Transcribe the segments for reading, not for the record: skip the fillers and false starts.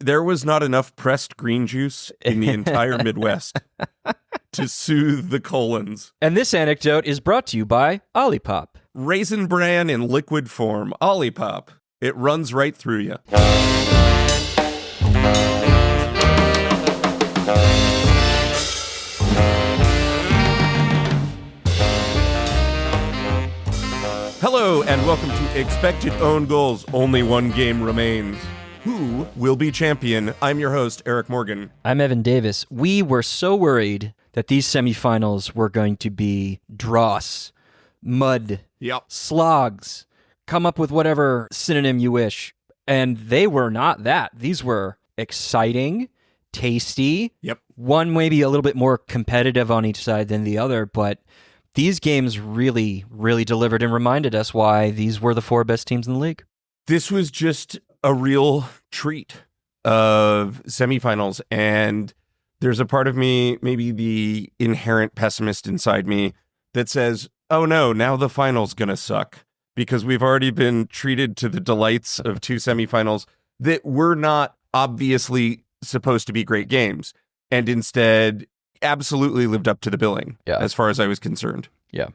There was not enough pressed green juice in the entire Midwest to soothe the colons. And this anecdote is brought to you by Olipop. Raisin Bran in liquid form, Olipop. It runs right through you. Hello, and welcome to Expected Own Goals. Only one game remains. Who will be champion? I'm your host, Eric Morgan. I'm Evan Davis. We were so worried that these semifinals were going to be dross, mud, slogs, come up with whatever synonym you wish. And they were not that. These were exciting, tasty. One maybe a little bit more competitive on each side than the other, but these games really, really delivered and reminded us why these were the four best teams in the league. This was just a real treat of semifinals, and there's a part of me, maybe the inherent pessimist inside me, that says, oh no, now the final's gonna suck, because we've already been treated to the delights of two semifinals that were not obviously supposed to be great games, and instead absolutely lived up to the billing, as far as I was concerned. Yeah.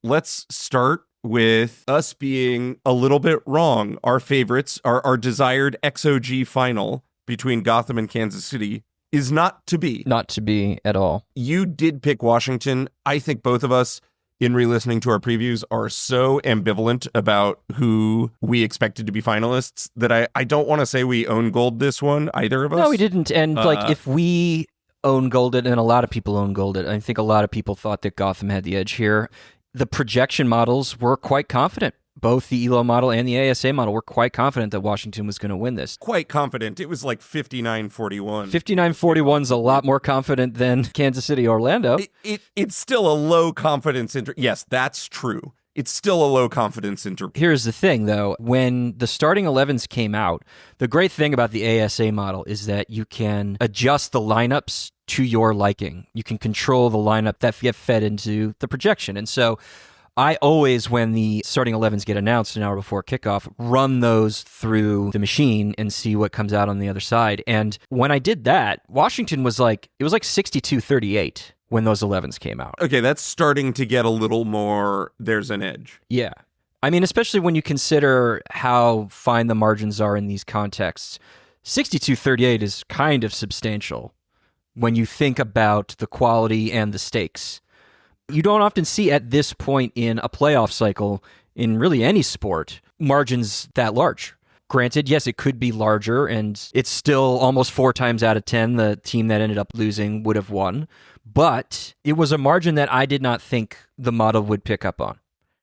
Let's start with us being a little bit wrong. Our favorites, our desired XOG final between Gotham and Kansas City is not to be. Not to be at all. You did pick Washington. I think both of us, in re-listening to our previews, are so ambivalent about who we expected to be finalists that I don't want to say we own gold this one, either of us. No, we didn't. And if we own golded, and a lot of people own golded, I think a lot of people thought that Gotham had the edge here. The projection models were quite confident. Both the ELO model and the ASA model were quite confident that Washington was going to win this. Quite confident. It was like 59-41. 59-41's a lot more confident than Kansas City, Orlando. It's still a low confidence Yes, that's true. It's still a low confidence Here's the thing, though. When the starting 11s came out, the great thing about the ASA model is that you can adjust the lineups to your liking. You can control the lineup that get fed into the projection. And so I always, when the starting 11s get announced an hour before kickoff, run those through the machine and see what comes out on the other side. And when I did that, Washington was like 62-38 when those 11s came out. Okay, that's starting to get a little more, there's an edge. Yeah. I mean, especially when you consider how fine the margins are in these contexts. 62-38 is kind of substantial when you think about the quality and the stakes. You don't often see at this point in a playoff cycle, in really any sport, margins that large. Granted, yes, it could be larger, and it's still almost 4 times out of 10 the team that ended up losing would have won. But it was a margin that I did not think the model would pick up on.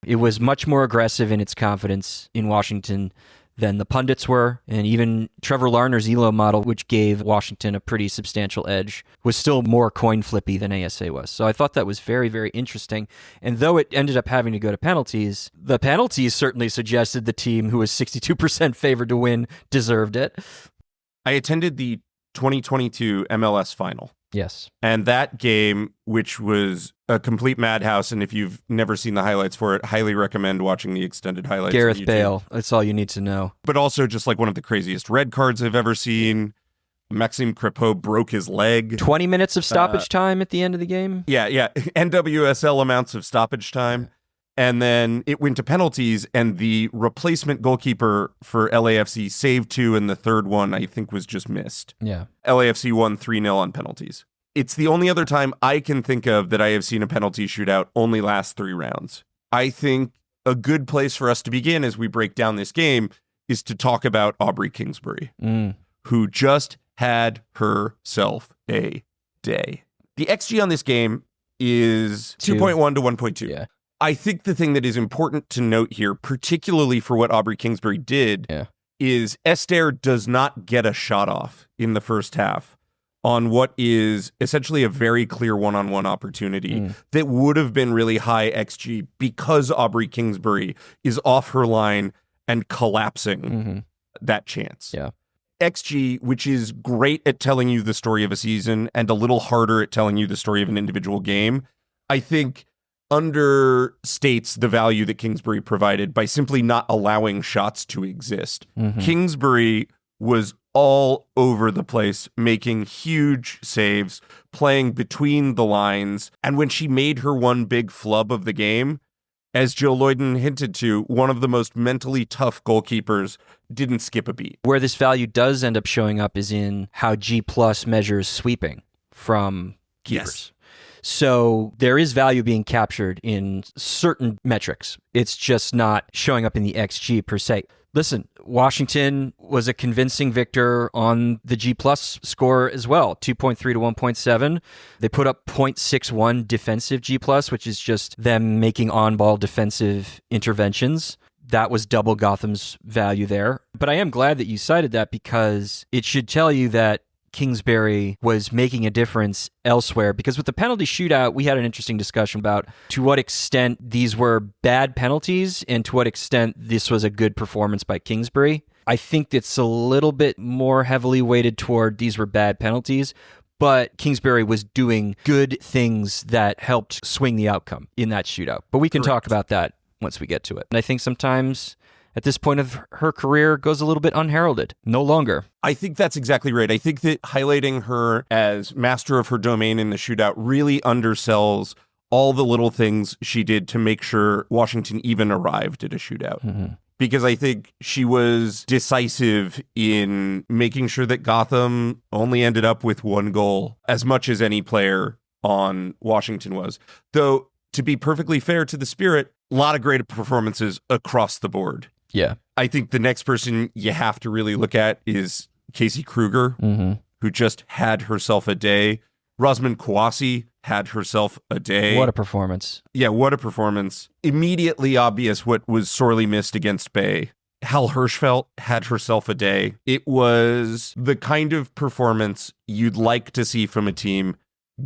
It was much more aggressive in its confidence in Washington than the pundits were, and even Trevor Larner's ELO model, which gave Washington a pretty substantial edge, was still more coin flippy than ASA was. So I thought that was very, very interesting. And though it ended up having to go to penalties, the penalties certainly suggested the team who was 62% favored to win deserved it. I attended the 2022 MLS final. Yes. And that game, which was a complete madhouse, and if you've never seen the highlights for it, highly recommend watching the extended highlights. Gareth Bale, that's all you need to know. But also just like one of the craziest red cards I've ever seen. Maxime Crepeau broke his leg. 20 minutes of stoppage time at the end of the game? Yeah. NWSL amounts of stoppage time. And then it went to penalties, and the replacement goalkeeper for LAFC saved 2, and the third one, I think, was just missed. Yeah. LAFC won 3-0 on penalties. It's the only other time I can think of that I have seen a penalty shootout only last 3 rounds. I think a good place for us to begin as we break down this game is to talk about Aubrey Kingsbury, who just had herself a day. The XG on this game is 2.1 to 1.2. Yeah. I think the thing that is important to note here, particularly for what Aubrey Kingsbury did, is Esther does not get a shot off in the first half on what is essentially a very clear one-on-one opportunity that would have been really high XG because Aubrey Kingsbury is off her line and collapsing that chance. Yeah. XG, which is great at telling you the story of a season and a little harder at telling you the story of an individual game, I think understates the value that Kingsbury provided by simply not allowing shots to exist. Kingsbury was all over the place, making huge saves, playing between the lines. And when she made her one big flub of the game, as Jill Loyden hinted to, one of the most mentally tough goalkeepers didn't skip a beat. Where this value does end up showing up is in how G Plus measures sweeping from keepers. Yes. So there is value being captured in certain metrics. It's just not showing up in the XG per se. Listen, Washington was a convincing victor on the G Plus score as well, 2.3 to 1.7. They put up 0.61 defensive G Plus, which is just them making on-ball defensive interventions. That was double Gotham's value there. But I am glad that you cited that because it should tell you that Kingsbury was making a difference elsewhere, because with the penalty shootout, we had an interesting discussion about to what extent these were bad penalties and to what extent this was a good performance by Kingsbury. I think it's a little bit more heavily weighted toward these were bad penalties, but Kingsbury was doing good things that helped swing the outcome in that shootout. But we can talk about that once we get to it. And I think sometimes at this point of her career goes a little bit unheralded. No longer. I think that's exactly right. I think that highlighting her as master of her domain in the shootout really undersells all the little things she did to make sure Washington even arrived at a shootout. Mm-hmm. Because I think she was decisive in making sure that Gotham only ended up with one goal as much as any player on Washington was. Though, to be perfectly fair to the Spirit, a lot of great performances across the board. Yeah. I think the next person you have to really look at is Casey Kruger, who just had herself a day. Rosamund Kouassi had herself a day. What a performance. Yeah, what a performance. Immediately obvious what was sorely missed against Bay. Hal Hirschfeld had herself a day. It was the kind of performance you'd like to see from a team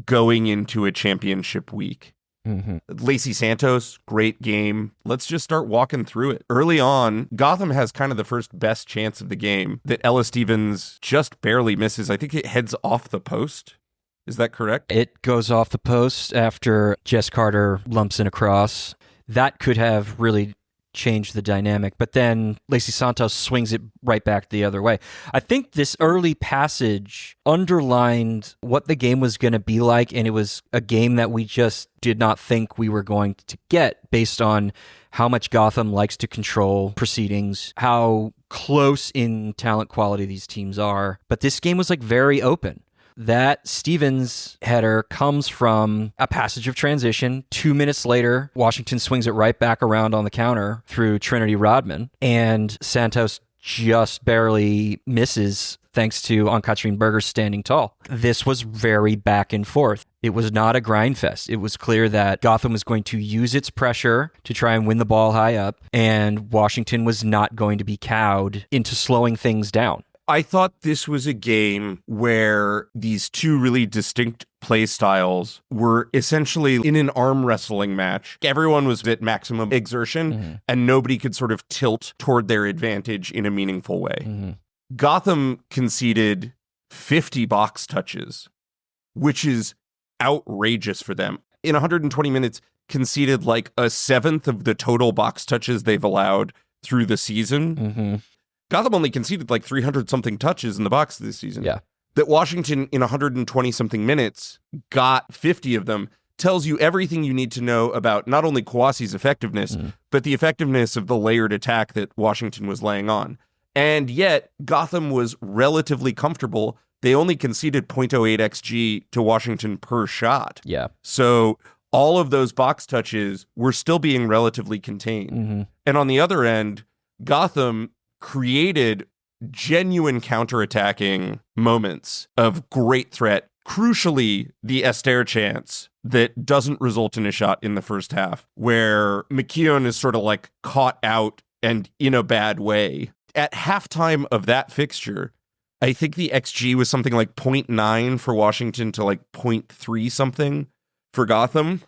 going into a championship week. Mm-hmm. Lacey Santos, great game. Let's just start walking through it. Early on, Gotham has kind of the first best chance of the game that Ella Stevens just barely misses. I think it heads off the post. Is that correct? It goes off the post after Jess Carter lumps in a cross. That could have really changed the dynamic, but then Lacey Santos swings it right back the other way. I think this early passage underlined what the game was going to be like, and it was a game that we just did not think we were going to get based on how much Gotham likes to control proceedings, how close in talent quality these teams are. But this game was like very open. That Stevens header comes from a passage of transition. 2 minutes later, Washington swings it right back around on the counter through Trinity Rodman, and Santos just barely misses thanks to Ann-Katrin Berger standing tall. This was very back and forth. It was not a grind fest. It was clear that Gotham was going to use its pressure to try and win the ball high up, and Washington was not going to be cowed into slowing things down. I thought this was a game where these two really distinct play styles were essentially in an arm wrestling match. Everyone was at maximum exertion, and nobody could sort of tilt toward their advantage in a meaningful way. Gotham conceded 50 box touches, which is outrageous for them. In 120 minutes, conceded like a seventh of the total box touches they've allowed through the season. Gotham only conceded like 300-something touches in the box this season. Yeah. That Washington, in 120-something minutes, got 50 of them tells you everything you need to know about not only Kouassi's effectiveness, but the effectiveness of the layered attack that Washington was laying on. And yet, Gotham was relatively comfortable. They only conceded 0.08 XG to Washington per shot. Yeah. So all of those box touches were still being relatively contained. And on the other end, Gotham created genuine counterattacking moments of great threat. Crucially, the Esther chance that doesn't result in a shot in the first half, where McKeown is sort of like caught out and in a bad way. At halftime of that fixture, I think the XG was something like 0.9 for Washington to like 0.3 something for Gotham.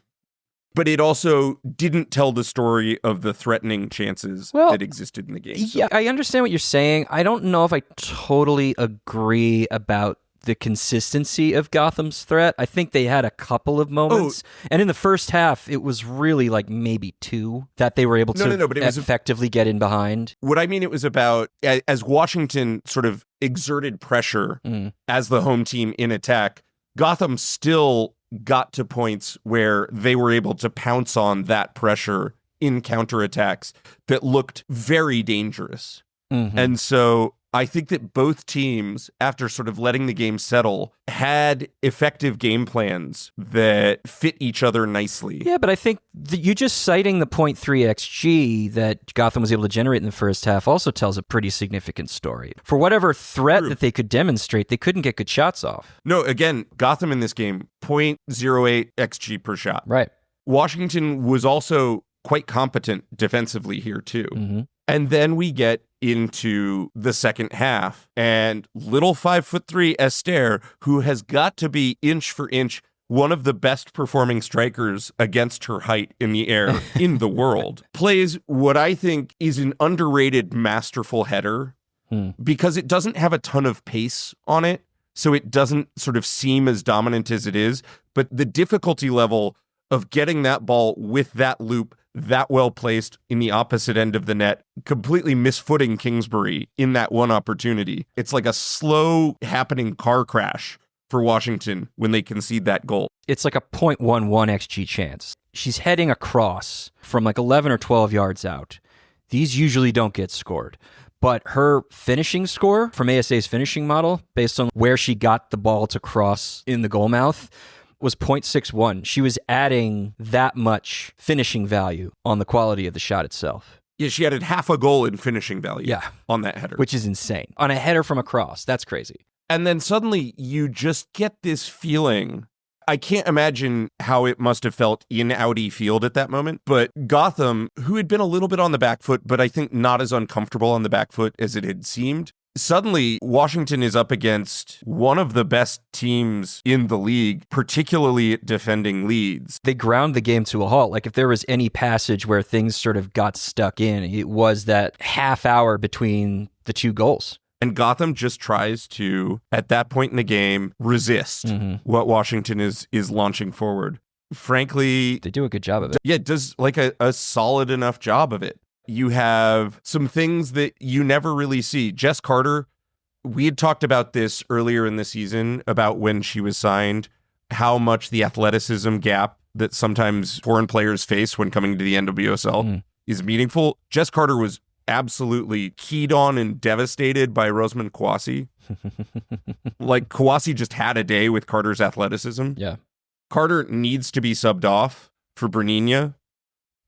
But it also didn't tell the story of the threatening chances that existed in the game. Yeah, I understand what you're saying. I don't know if I totally agree about the consistency of Gotham's threat. I think they had a couple of moments. And in the first half, it was really like maybe two that they were able to but it was effectively get in behind. What I mean, it was about, as Washington sort of exerted pressure as the home team in attack, Gotham still got to points where they were able to pounce on that pressure in counterattacks that looked very dangerous. And so I think that both teams, after sort of letting the game settle, had effective game plans that fit each other nicely. Yeah, but I think you just citing the 0.3 XG that Gotham was able to generate in the first half also tells a pretty significant story. For whatever threat that they could demonstrate, they couldn't get good shots off. No, again, Gotham in this game, 0.08 XG per shot. Right. Washington was also quite competent defensively here too. And then we get into the second half, and little 5'3" Esther, who has got to be inch for inch one of the best performing strikers against her height in the air in the world, plays what I think is an underrated masterful header because it doesn't have a ton of pace on it, so it doesn't sort of seem as dominant as it is, but the difficulty level of getting that ball with that loop that well placed in the opposite end of the net, completely misfooting Kingsbury in that one opportunity. It's like a slow happening car crash for Washington when they concede that goal. It's like a 0.11 XG chance. She's heading across from like 11 or 12 yards out. These usually don't get scored. But her finishing score from ASA's finishing model, based on where she got the ball to cross in the goal mouth, was 0.61. She was adding that much finishing value on the quality of the shot itself. Yeah, she added half a goal in finishing value on that header. Which is insane. On a header from across, that's crazy. And then suddenly you just get this feeling. I can't imagine how it must have felt in Audi Field at that moment, but Gotham, who had been a little bit on the back foot, but I think not as uncomfortable on the back foot as it had seemed, suddenly, Washington is up against one of the best teams in the league, particularly at defending leads. They ground the game to a halt. Like if there was any passage where things sort of got stuck in, it was that half hour between the two goals. And Gotham just tries to, at that point in the game, resist what Washington is launching forward. Frankly, they do a good job of it. Yeah, it does like a solid enough job of it. You have some things that you never really see. Jess Carter, we had talked about this earlier in the season about when she was signed, how much the athleticism gap that sometimes foreign players face when coming to the NWSL is meaningful. Jess Carter was absolutely keyed on and devastated by Rosamund Kouassi. Like Kouassi just had a day with Carter's athleticism. Yeah. Carter needs to be subbed off for Breninia.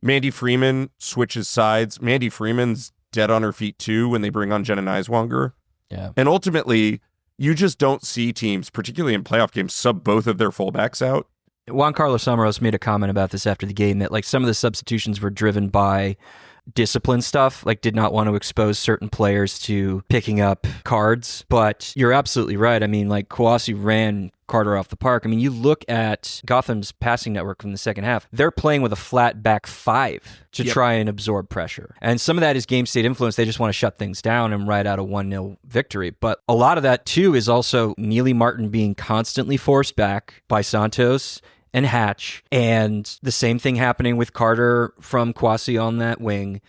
Mandy Freeman switches sides. Mandy Freeman's dead on her feet too when they bring on Jenna Neiswanger. Yeah. And ultimately, you just don't see teams, particularly in playoff games, sub both of their fullbacks out. Juan Carlos Samaros made a comment about this after the game that like some of the substitutions were driven by discipline stuff, like did not want to expose certain players to picking up cards. But you're absolutely right. I mean, like Kouassi ran Carter off the park. I mean, you look at Gotham's passing network from the second half, they're playing with a flat back five to try and absorb pressure. And some of that is game state influence. They just want to shut things down and ride out a 1-0 victory. But a lot of that too is also Neely Martin being constantly forced back by Santos and Hatch, and the same thing happening with Carter from Kouassi on that wing.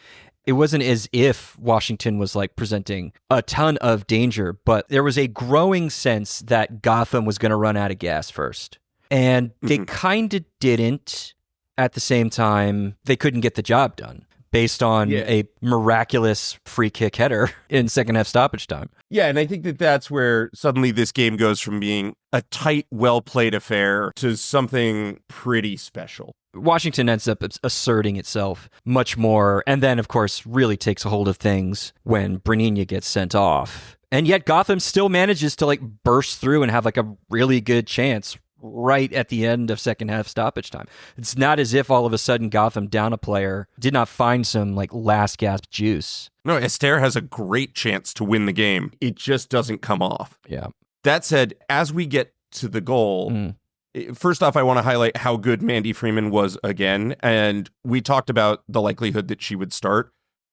It wasn't as if Washington was like presenting a ton of danger, but there was a growing sense that Gotham was going to run out of gas first. And they kind of didn't. At the same time, they couldn't get the job done based on a miraculous free kick header in second half stoppage time. Yeah, and I think that that's where suddenly this game goes from being a tight, well-played affair to something pretty special. Washington ends up asserting itself much more, and then, of course, really takes a hold of things when Breninia gets sent off. And yet Gotham still manages to like burst through and have like a really good chance right at the end of second half stoppage time. It's not as if all of a sudden Gotham down a player did not find some like last gasp juice. No, Esther has a great chance to win the game. It just doesn't come off. Yeah. That said, as we get to the goal, first off, I want to highlight how good Mandy Freeman was again. And we talked about the likelihood that she would start.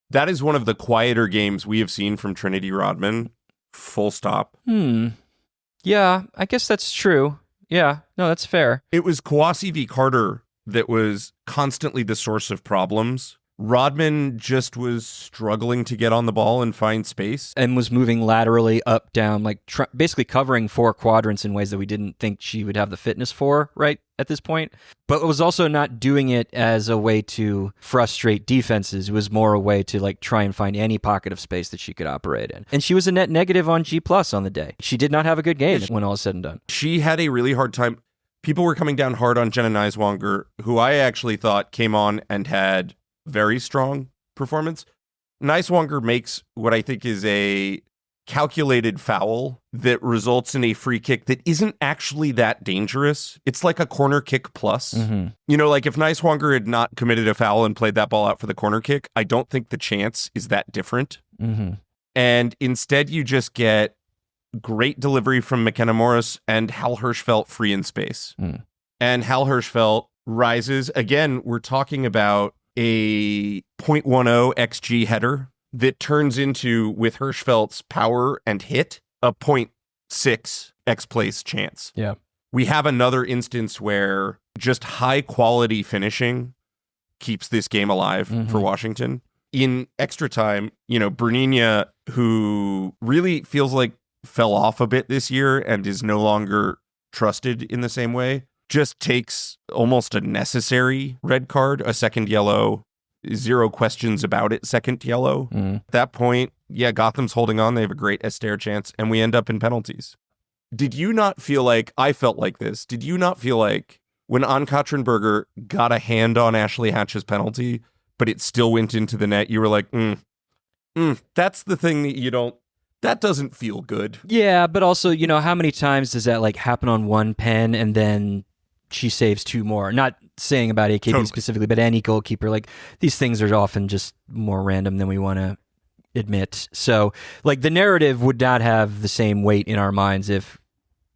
That is one of the quieter games we have seen from Trinity Rodman. Full stop. Yeah, I guess that's true. Yeah, no, that's fair. It was Kouassi v. Carter that was constantly the source of problems. Rodman just was struggling to get on the ball and find space. And was moving laterally up, down, like basically covering 4 quadrants in ways that we didn't think she would have the fitness for right at this point. But it was also not doing it as a way to frustrate defenses. It was more a way to like try and find any pocket of space that she could operate in. And she was a net negative on G+ on the day. She did not have a good game when all is said and done. She had a really hard time. People were coming down hard on Jenna Neiswanger, who I actually thought came on and had very strong performance. Neiswanger makes what I think is a calculated foul that results in a free kick that isn't actually that dangerous. It's like a corner kick plus. You know, like if Neiswanger had not committed a foul and played that ball out for the corner kick, I don't think the chance is that different. And instead you just get great delivery from McKenna Morris and Hal Hirschfeld free in space. And Hal Hirschfeld rises. Again, we're talking about a 0.10 XG header that turns into, with Hirschfeld's power and hit, a 0.6 X-place chance. Yeah. We have another instance where just high quality finishing keeps this game alive for Washington. In extra time, you know, Bruninia, who really feels like fell off a bit this year and is no longer trusted in the same way, just takes almost a necessary red card, a second yellow, 0 questions about it, second yellow. At that point, yeah, Gotham's holding on. They have a great Esther chance, and we end up in penalties. Did you not feel like, I felt like this, did you not feel like when Ann-Katrin got a hand on Ashley Hatch's penalty, but it still went into the net, you were like, that's the thing that you don't, that doesn't feel good. Yeah, but also, you know, how many times does that like happen on one pen and then she saves 2 more? Not saying about AKB specifically, but any goalkeeper, like these things are often just more random than we want to admit. So like the narrative would not have the same weight in our minds if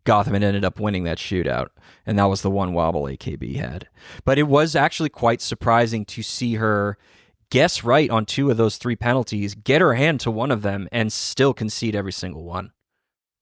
Gotham had ended up winning that shootout, and that was the one wobble AKB had. But it was actually quite surprising to see her guess right on 2 of those 3 penalties, get her hand to one of them, and still concede every single one.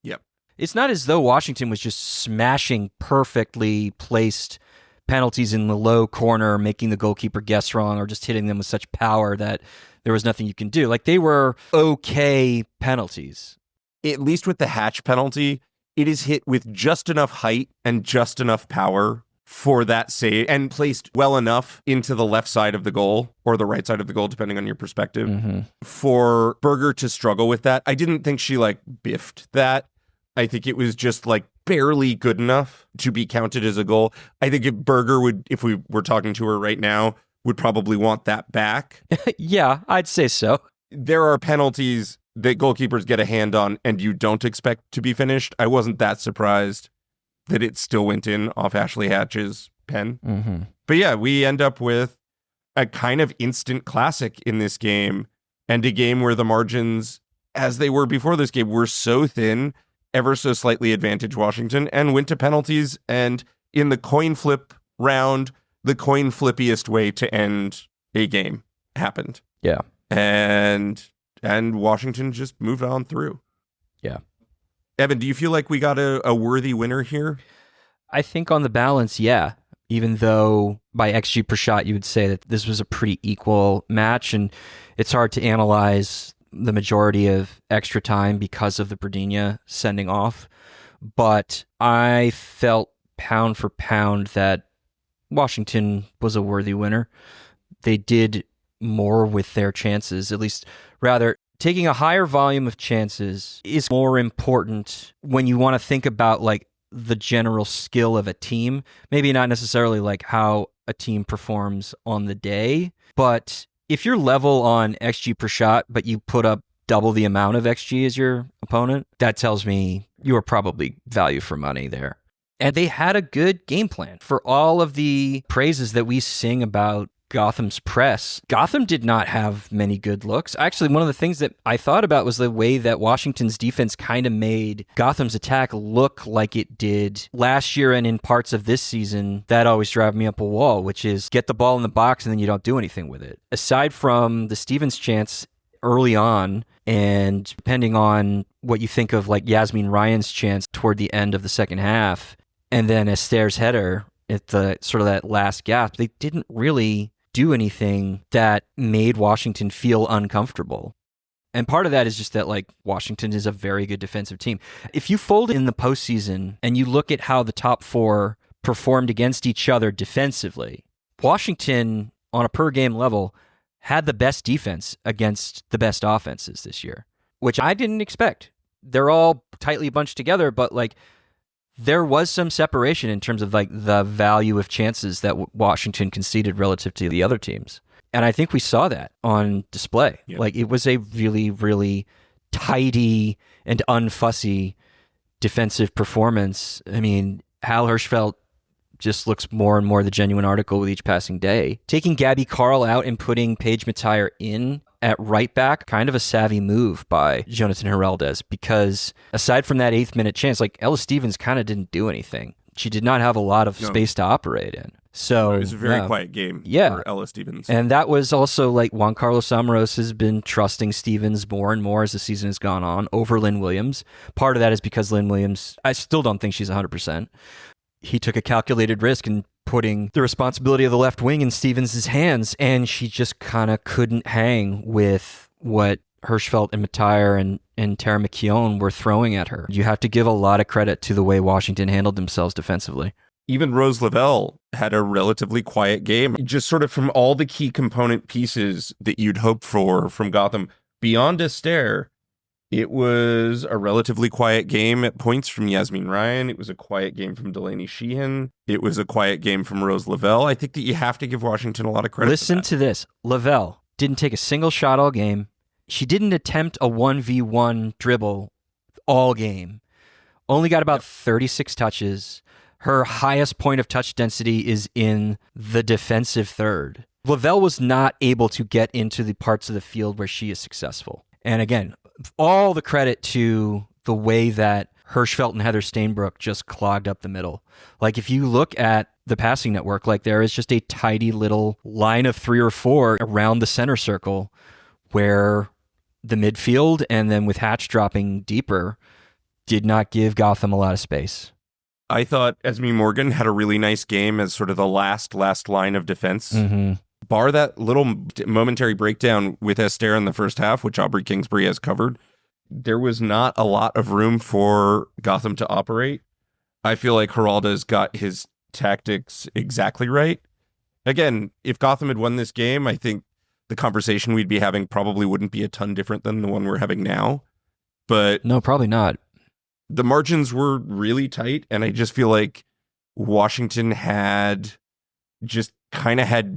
Yep. It's not as though Washington was just smashing perfectly placed penalties in the low corner, making the goalkeeper guess wrong, or just hitting them with such power that there was nothing you can do. Like, they were okay penalties. At least with the Hatch penalty, it is hit with just enough height and just enough power for that save, and placed well enough into the left side of the goal or the right side of the goal, depending on your perspective, for Berger to struggle with that. I didn't think she like biffed that. I think it was just like barely good enough to be counted as a goal. I think if Berger would, if we were talking to her right now, would probably want that back. Yeah, I'd say so. There are penalties that goalkeepers get a hand on and you don't expect to be finished. I wasn't that surprised that it still went in off Ashley Hatch's pen. But yeah, we end up with a kind of instant classic in this game, and a game where the margins, as they were before this game, were so thin, ever so slightly advantage Washington, and went to penalties. And in the coin flip round, the coin flippiest way to end a game happened. Yeah. And Washington just moved on through. Yeah. Evan, do you feel like we got a worthy winner here? I think on the balance, yeah. Even though by XG per shot, you would say that this was a pretty equal match, and it's hard to analyze the majority of extra time because of the Bruninia sending off. But I felt pound for pound that Washington was a worthy winner. They did more with their chances, at least rather. Taking a higher volume of chances is more important when you want to think about like the general skill of a team. Maybe not necessarily like how a team performs on the day, but if you're level on XG per shot, but you put up double the amount of XG as your opponent, that tells me you are probably value for money there. And they had a good game plan. For all of the praises that we sing about Gotham's press, Gotham did not have many good looks. Actually, one of the things that I thought about was the way that Washington's defense kind of made Gotham's attack look like it did last year and in parts of this season. That always drive me up a wall, which is get the ball in the box and then you don't do anything with it. Aside from the Stevens chance early on, and depending on what you think of like Yasmin Ryan's chance toward the end of the second half, and then Esther's header at the sort of that last gap, they didn't really do anything that made Washington feel uncomfortable. And part of that is just that, like, Washington is a very good defensive team. If you fold in the postseason and you look at how the top four performed against each other defensively, Washington, on a per-game level, had the best defense against the best offenses this year, which I didn't expect. They're all tightly bunched together, but, like, there was some separation in terms of, like, the value of chances that Washington conceded relative to the other teams. And I think we saw that on display. Yeah. Like, it was a really, really tidy and unfussy defensive performance. I mean, Hal Hirschfeld just looks more and more the genuine article with each passing day. Taking Gabby Carl out and putting Paige Matire in at right back, kind of a savvy move by Jonathan Heraldez, because aside from that 8th-minute chance, like, Ella Stevens kind of didn't do anything. She did not have a lot of space to operate in. So it was a very quiet game for Ella Stevens. And that was also, like, Juan Carlos Amaros has been trusting Stevens more and more as the season has gone on over Lynn Williams. Part of that is because Lynn Williams, I still don't think she's 100%. He took a calculated risk in putting the responsibility of the left wing in Stevens' hands, and she just kind of couldn't hang with what Hirschfeld and Matire and Tara McKeown were throwing at her. You have to give a lot of credit to the way Washington handled themselves defensively. Even Rose Lavelle had a relatively quiet game, just sort of from all the key component pieces that you'd hope for from Gotham. Beyond Esther, it was a relatively quiet game at points from Yasmin Ryan. It was a quiet game from Delaney Sheehan. It was a quiet game from Rose Lavelle. I think that you have to give Washington a lot of credit. Listen to this. Lavelle didn't take a single shot all game. She didn't attempt a 1v1 dribble all game. Only got about 36 touches. Her highest point of touch density is in the defensive third. Lavelle was not able to get into the parts of the field where she is successful. And again, all the credit to the way that Hirschfeld and Heather Stainbrook just clogged up the middle. Like, if you look at the passing network, like, there is just a tidy little line of 3 or 4 around the center circle where the midfield, and then with Hatch dropping deeper, did not give Gotham a lot of space. I thought Esme Morgan had a really nice game as sort of the last line of defense. Mm-hmm. Bar that little momentary breakdown with Esther in the first half, which Aubrey Kingsbury has covered, there was not a lot of room for Gotham to operate. I feel like Geralda's got his tactics exactly right. Again, if Gotham had won this game, I think the conversation we'd be having probably wouldn't be a ton different than the one we're having now. But no, probably not. The margins were really tight, and I just feel like Washington had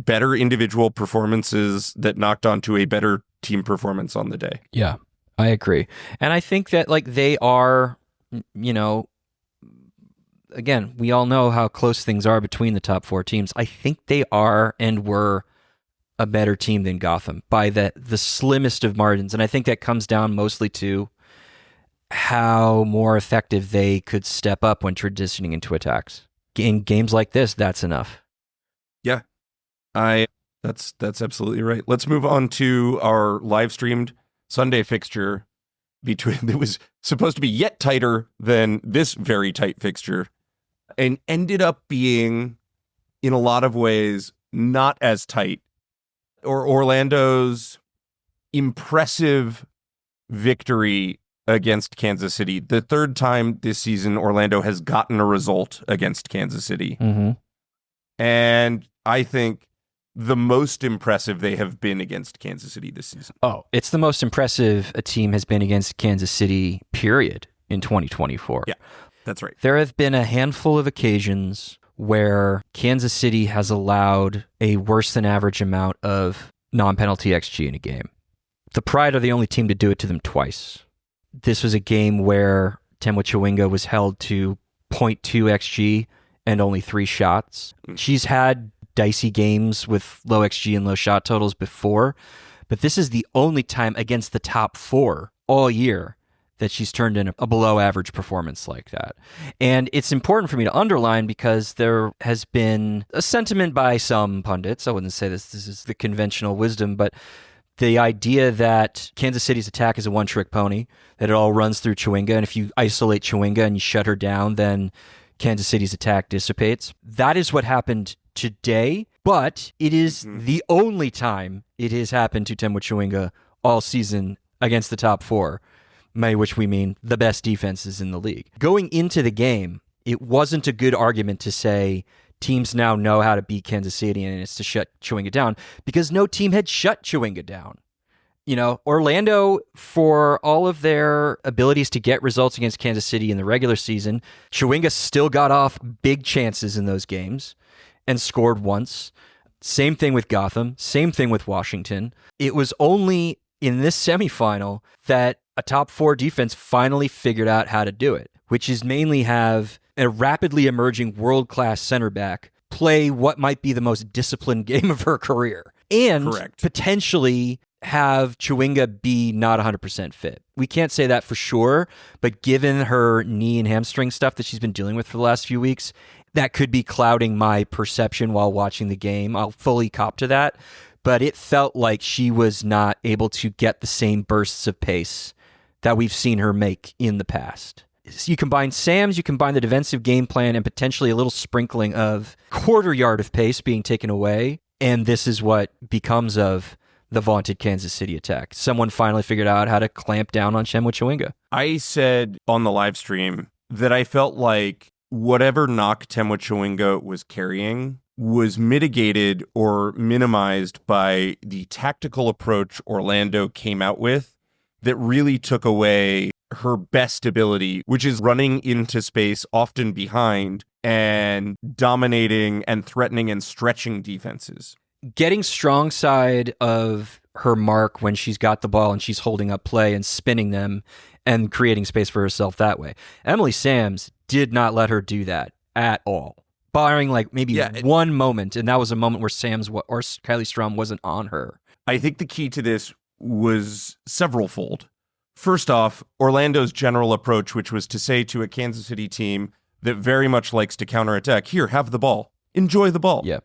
better individual performances that knocked onto a better team performance on the day. Yeah, I agree. And I think that, like, they are, you know, again, we all know how close things are between the top 4 teams. I think they are and were a better team than Gotham by the slimmest of margins. And I think that comes down mostly to how more effective they could step up when transitioning into attacks. In games like this, that's enough. Yeah, that's absolutely right. Let's move on to our live streamed Sunday fixture that was supposed to be yet tighter than this very tight fixture, and ended up being, in a lot of ways, not as tight. Or Orlando's impressive victory against Kansas City. The 3rd time this season Orlando has gotten a result against Kansas City. Mm-hmm. And I think the most impressive they have been against Kansas City this season. Oh, it's the most impressive a team has been against Kansas City, period, in 2024. Yeah, that's right. There have been a handful of occasions where Kansas City has allowed a worse than average amount of non-penalty XG in a game. The Pride are the only team to do it to them twice. This was a game where Temwa Chawinga was held to 0.2 XG and only 3 shots. She's had dicey games with low XG and low shot totals before, but this is the only time against the top 4 all year that she's turned in a below average performance like that. And it's important for me to underline because there has been a sentiment by some pundits, I wouldn't say this is the conventional wisdom, but the idea that Kansas City's attack is a one-trick pony, that it all runs through Chawinga, and if you isolate Chawinga and you shut her down, then Kansas City's attack dissipates. That is what happened today, but it is the only time it has happened to Temwa Chewinga all season against the top four, by which we mean the best defenses in the league. Going into the game, it wasn't a good argument to say teams now know how to beat Kansas City and it's to shut Chewinga down, because no team had shut Chewinga down. Orlando, for all of their abilities to get results against Kansas City in the regular season, Chewinga still got off big chances in those games and scored once. Same thing with Gotham. Same thing with Washington. It was only in this semifinal that a top four defense finally figured out how to do it, which is mainly have a rapidly emerging world-class center back play what might be the most disciplined game of her career. And potentially have Chewinga be not 100% fit. We can't say that for sure, but given her knee and hamstring stuff that she's been dealing with for the last few weeks, that could be clouding my perception while watching the game. I'll fully cop to that, but it felt like she was not able to get the same bursts of pace that we've seen her make in the past. You combine Sam's, you combine the defensive game plan and potentially a little sprinkling of quarter yard of pace being taken away, and this is what becomes of the vaunted Kansas City attack. Someone finally figured out how to clamp down on Temwa Chewinga. I said on the live stream that I felt like whatever knock Temwa Chewinga was carrying was mitigated or minimized by the tactical approach Orlando came out with that really took away her best ability, which is running into space, often behind, and dominating and threatening and stretching defenses. Getting strong side of her mark when she's got the ball and she's holding up play and spinning them and creating space for herself that way. Emily Sams did not let her do that at all, barring maybe one moment, and that was a moment where Sams or Kylie Strom wasn't on her. I think the key to this was several-fold. First off, Orlando's general approach, which was to say to a Kansas City team that very much likes to counterattack, here, have the ball, enjoy the ball. Yeah.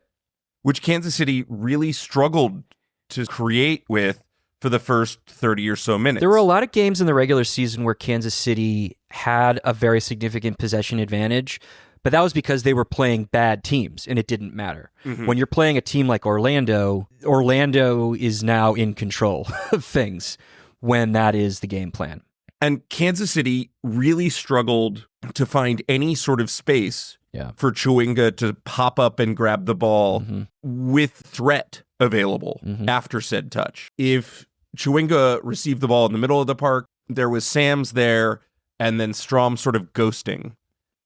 Which Kansas City really struggled to create with for the first 30 or so minutes. There were a lot of games in the regular season where Kansas City had a very significant possession advantage, but that was because they were playing bad teams, and it didn't matter. Mm-hmm. When you're playing a team like Orlando is now in control of things when that is the game plan. And Kansas City really struggled to find any sort of space for Chewinga to pop up and grab the ball with threat available after said touch. If Chewinga received the ball in the middle of the park, there was Sams there, and then Strom sort of ghosting.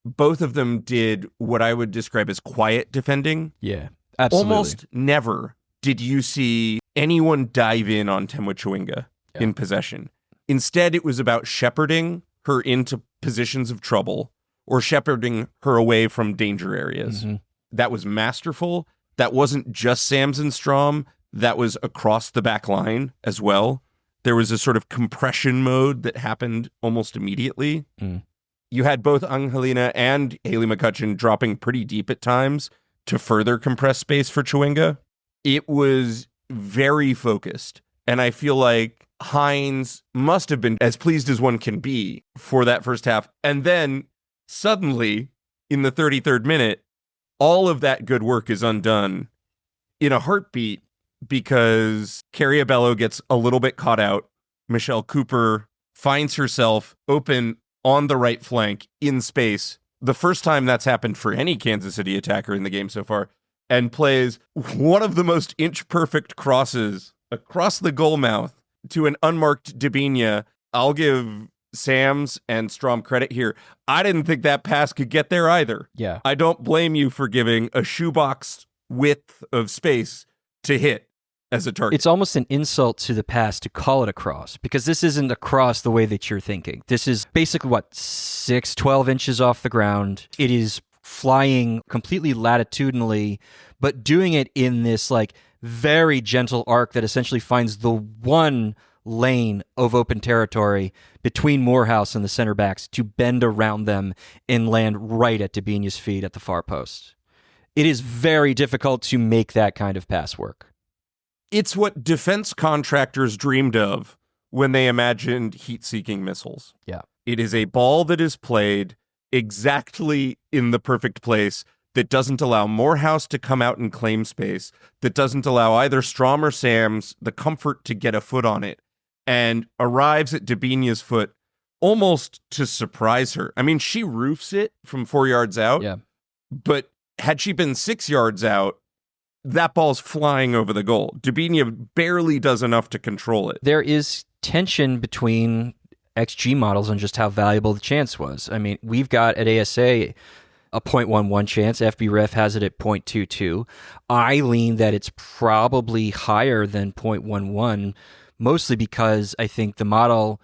Both of them did what I would describe as quiet defending. Yeah, absolutely. Almost never did you see anyone dive in on Temwa Chewinga in possession. Instead, it was about shepherding her into positions of trouble or shepherding her away from danger areas. That was masterful. That wasn't just Sams and Strom. That was across the back line as well. There was a sort of compression mode that happened almost immediately. You had both Angelina and Haley McCutcheon dropping pretty deep at times to further compress space for Chewinga. It was very focused. And I feel like Hines must have been as pleased as one can be for that first half. And then suddenly, in the 33rd minute, all of that good work is undone in a heartbeat because Carrie Abello gets a little bit caught out. Michelle Cooper finds herself open on the right flank in space. The first time that's happened for any Kansas City attacker in the game so far, and plays one of the most inch-perfect crosses across the goal mouth to an unmarked Debinha. I'll give Sams and Strom credit here. I didn't think that pass could get there either. Yeah. I don't blame you for giving a shoebox width of space to hit as a target. It's almost an insult to the pass to call it a cross, because this isn't a cross the way that you're thinking. This is basically, 12 inches off the ground. It is flying completely latitudinally, but doing it in this very gentle arc that essentially finds the one lane of open territory between Morehouse and the center backs to bend around them and land right at Debinha's feet at the far post. It is very difficult to make that kind of pass work. It's what defense contractors dreamed of when they imagined heat-seeking missiles. Yeah. It is a ball that is played exactly in the perfect place that doesn't allow Morehouse to come out and claim space, that doesn't allow either Strom or Sams the comfort to get a foot on it, and arrives at Debinha's foot almost to surprise her. I mean, she roofs it from 4 yards out, Yeah. but had she been 6 yards out, that ball's flying over the goal. Debinha barely does enough to control it. There is tension between XG models on just how valuable the chance was. I mean, we've got at ASA a 0.11 chance. FBref has it at 0.22. I lean that it's probably higher than 0.11, mostly because I think the model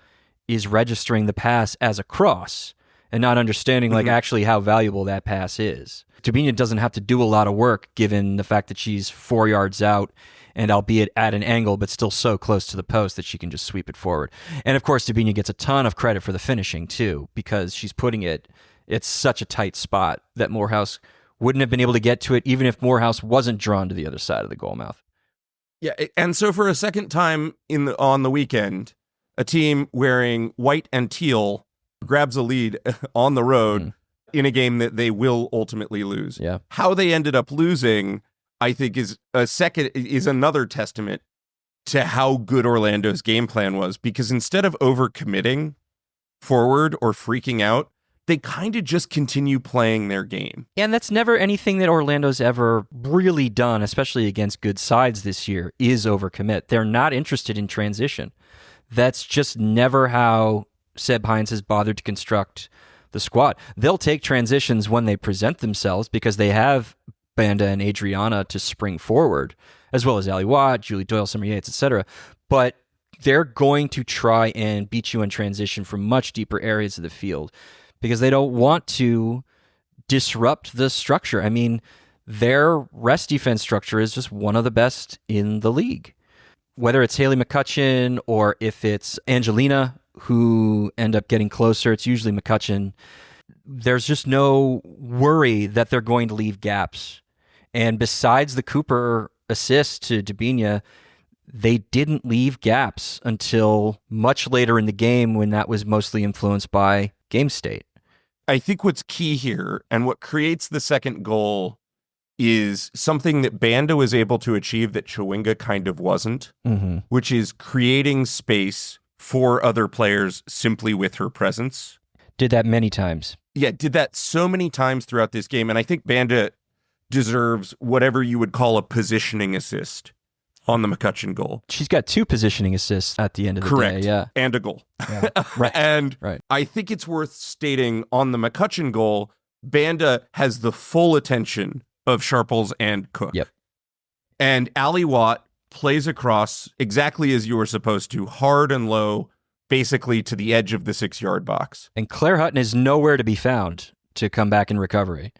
is registering the pass as a cross and not understanding like actually how valuable that pass is. Debinha doesn't have to do a lot of work given the fact that she's 4 yards out and albeit at an angle, but still so close to the post that she can just sweep it forward. And of course, Debinha gets a ton of credit for the finishing too, because she's putting it, it's such a tight spot that Morehouse wouldn't have been able to get to it even if Morehouse wasn't drawn to the other side of the goal mouth. Yeah, and so for a second time on the weekend, a team wearing white and teal grabs a lead on the road in a game that they will ultimately lose. Yeah. How they ended up losing, I think, is another testament to how good Orlando's game plan was, because instead of overcommitting forward or freaking out, they kind of just continue playing their game. And that's never anything that Orlando's ever really done, especially against good sides this year, is overcommit. They're not interested in transition. That's just never how Seb Hines has bothered to construct the squad. They'll take transitions when they present themselves because they have Banda and Adriana to spring forward, as well as Ali Watt, Julie Doyle, Summer Yates, etc. But they're going to try and beat you in transition from much deeper areas of the field because they don't want to disrupt the structure. I mean, their rest defense structure is just one of the best in the league. Whether it's Haley McCutcheon or if it's Angelina, who end up getting closer, it's usually McCutcheon. There's just no worry that they're going to leave gaps. And besides the Cooper assist to Debinha, they didn't leave gaps until much later in the game when that was mostly influenced by game state. I think what's key here and what creates the second goal is something that Banda was able to achieve that Chawinga kind of wasn't, which is creating space for other players simply with her presence. Did that many times. Yeah, did that so many times throughout this game. And I think Banda deserves whatever you would call a positioning assist on the McCutcheon goal. She's got 2 positioning assists at the end of the Correct. day. Yeah. And a goal. Yeah. Right. And right. I think it's worth stating on the McCutcheon goal, Banda has the full attention of Sharples and Cook. Yep. And Ali Watt plays across exactly as you were supposed to, hard and low, basically to the edge of the 6-yard box. And Claire Hutton is nowhere to be found to come back in recovery.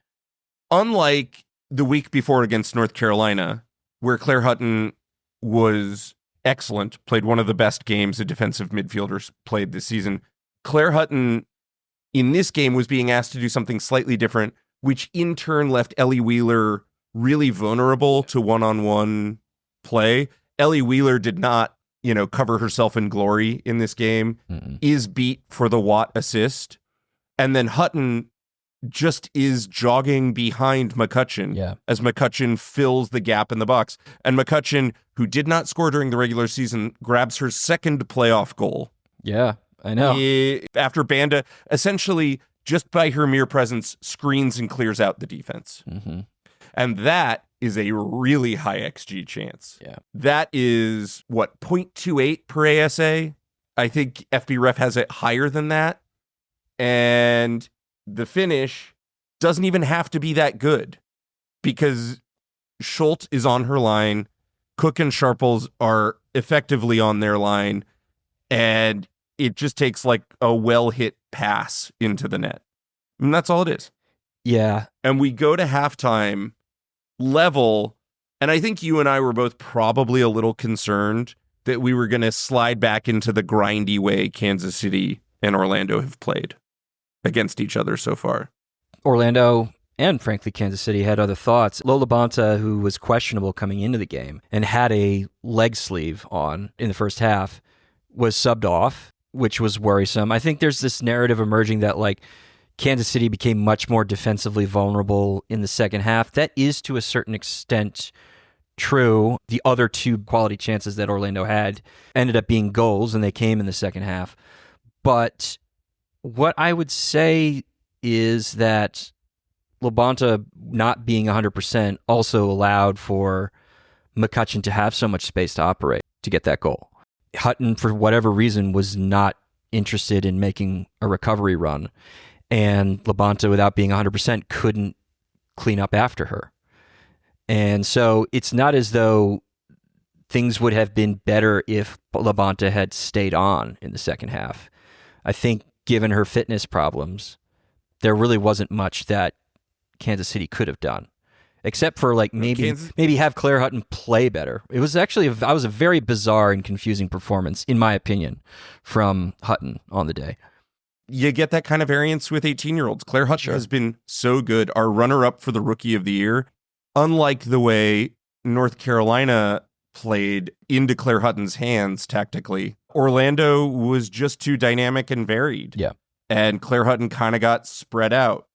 Unlike the week before against North Carolina, where Claire Hutton was excellent, played one of the best games a defensive midfielder's played this season, Claire Hutton in this game was being asked to do something slightly different, which in turn left Ellie Wheeler really vulnerable to one-on-one play. Ellie Wheeler did not, cover herself in glory in this game, is beat for the Watt assist, and then Hutton just is jogging behind McCutcheon as McCutcheon fills the gap in the box. And McCutcheon, who did not score during the regular season, grabs her second playoff goal. Yeah, I know. After Banda, essentially, just by her mere presence, screens and clears out the defense. And that is a really high XG chance. Yeah. That is, 0.28 per ASA? I think FBref has it higher than that. And the finish doesn't even have to be that good because Schultz is on her line. Cook and Sharples are effectively on their line. And it just takes like a well-hit pass into the net. And that's all it is. Yeah. And we go to halftime level. And I think you and I were both probably a little concerned that we were going to slide back into the grindy way Kansas City and Orlando have played against each other so far. Orlando and, frankly, Kansas City had other thoughts. Lola Bonta, who was questionable coming into the game and had a leg sleeve on in the first half, was subbed off, which was worrisome. I think there's this narrative emerging that, Kansas City became much more defensively vulnerable in the second half. That is to a certain extent true. The other two quality chances that Orlando had ended up being goals, and they came in the second half. But what I would say is that Labonte not being 100% also allowed for McCutcheon to have so much space to operate to get that goal. Hutton, for whatever reason, was not interested in making a recovery run, and Labonte, without being 100%, couldn't clean up after her. And so it's not as though things would have been better if Labonte had stayed on in the second half. I think given her fitness problems, there really wasn't much that Kansas City could have done, except for like maybe have Claire Hutton play better. It was actually a very bizarre and confusing performance, in my opinion, from Hutton on the day. You get that kind of variance with 18-year-olds. Claire Hutton has been so good. Our runner-up for the Rookie of the Year, unlike the way North Carolina played into Claire Hutton's hands tactically, Orlando was just too dynamic and varied. Yeah. And Claire Hutton kind of got spread out.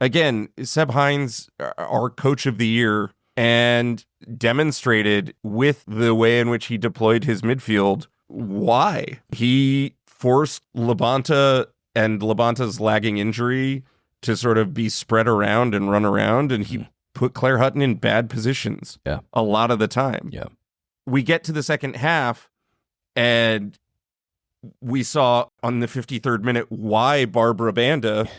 Again, Seb Hines, our coach of the year, and demonstrated with the way in which he deployed his midfield why. He forced Labonte and Labonte's lagging injury to sort of be spread around and run around, and he put Claire Hutton in bad positions a lot of the time. Yeah. We get to the second half, and we saw on the 53rd minute why Barbara Banda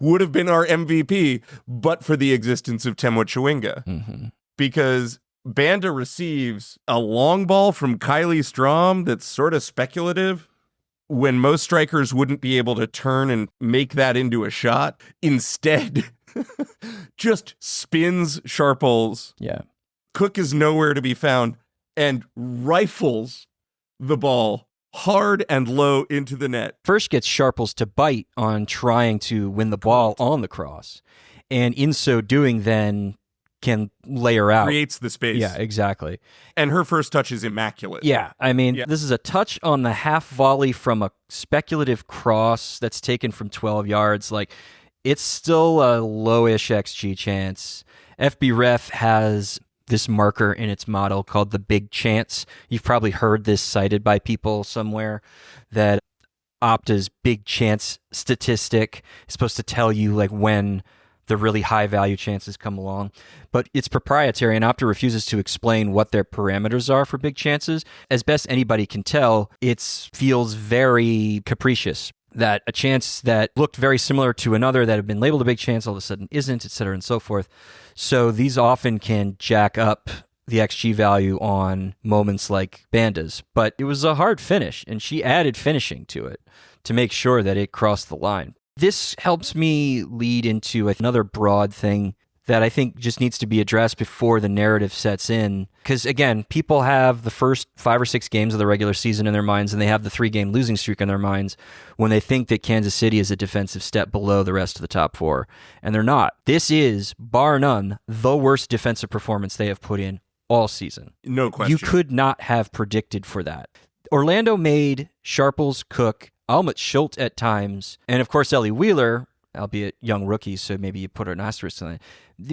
would have been our MVP, but for the existence of Temwa Chawinga. Mm-hmm. Because Banda receives a long ball from Kylie Strom that's sort of speculative, when most strikers wouldn't be able to turn and make that into a shot. Instead, just spins Sharples. Yeah. Cook is nowhere to be found and rifles the ball hard and low into the net. First gets Sharples to bite on trying to win the ball on the cross. And in so doing, then can lay her out. Creates the space. Yeah, exactly. And her first touch is immaculate. Yeah, I mean, this is a touch on the half volley from a speculative cross that's taken from 12 yards. Like, it's still a lowish XG chance. FB Ref has this marker in its model called the big chance. You've probably heard this cited by people somewhere, that Opta's big chance statistic is supposed to tell you like when the really high value chances come along, but it's proprietary, and Opta refuses to explain what their parameters are for big chances. As best anybody can tell, it feels very capricious, that a chance that looked very similar to another that had been labeled a big chance all of a sudden isn't, et cetera, and so forth. So these often can jack up the XG value on moments like Banda's. But it was a hard finish, and she added finishing to it to make sure that it crossed the line. This helps me lead into another broad thing that I think just needs to be addressed before the narrative sets in. Because, again, people have the first 5 or 6 games of the regular season in their minds, and they have the 3-game losing streak in their minds when they think that Kansas City is a defensive step below the rest of the top 4. And they're not. This is, bar none, the worst defensive performance they have put in all season. No question. You could not have predicted for that. Orlando made Sharples, Cook, Almut Schultz at times, and of course Ellie Wheeler, albeit young rookies, so maybe you put an asterisk on it,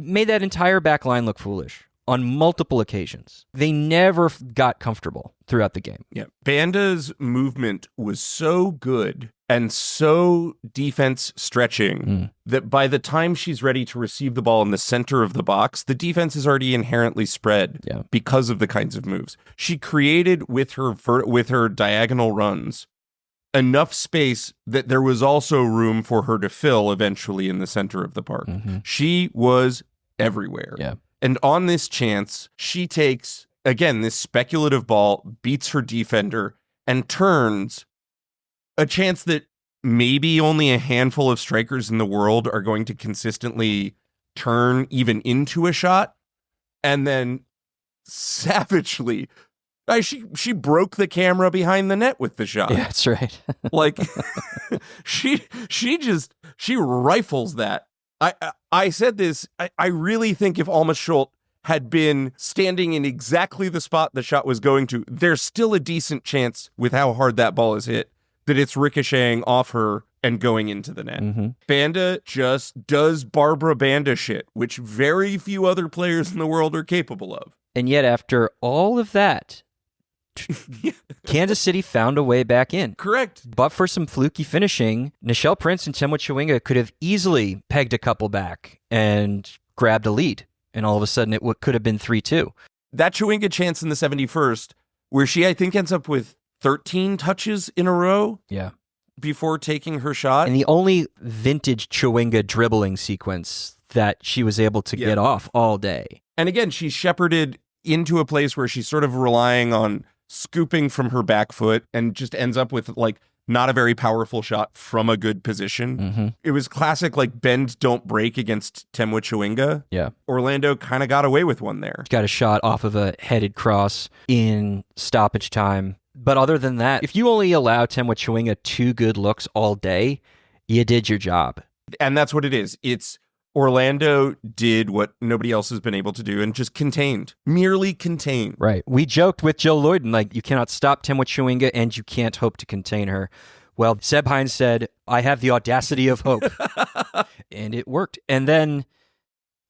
made that entire back line look foolish on multiple occasions. They never got comfortable throughout the game. Yeah. Banda's movement was so good and so defense stretching that by the time she's ready to receive the ball in the center of the box, the defense is already inherently spread because of the kinds of moves. She created with her diagonal runs enough space that there was also room for her to fill eventually in the center of the park. Mm-hmm. She was everywhere. Yeah. And on this chance, she takes, again, this speculative ball, beats her defender, and turns a chance that maybe only a handful of strikers in the world are going to consistently turn even into a shot, and then savagely she broke the camera behind the net with the shot. Yeah, that's right. Like she rifles that. I said this. I really think if Alma Schultz had been standing in exactly the spot the shot was going to, there's still a decent chance with how hard that ball is hit that it's ricocheting off her and going into the net. Mm-hmm. Banda just does Barbara Banda shit, which very few other players in the world are capable of. And yet, after all of that, Kansas City found a way back in. Correct. But for some fluky finishing, Nichelle Prince and Temwa Chewinga could have easily pegged a couple back and grabbed a lead. And all of a sudden, it could have been 3-2. That Chewinga chance in the 71st, where she, I think, ends up with 13 touches in a row. Yeah. Before taking her shot. And the only vintage Chewinga dribbling sequence that she was able to get off all day. And again, she's shepherded into a place where she's sort of relying on scooping from her back foot and just ends up with like not a very powerful shot from a good position. Mm-hmm. It was classic like bend, don't break against Temwa Chewinga. Yeah. Orlando kind of got away with one there. Got a shot off of a headed cross in stoppage time. But other than that, if you only allow Temwa Chewinga 2 good looks all day, you did your job. And that's what it is. It's Orlando did what nobody else has been able to do and just contained, merely contained. Right. We joked with Joe Lloyd, like, you cannot stop Temwa Chewinga and you can't hope to contain her. Well, Seb Hines said, I have the audacity of hope. And it worked. And then,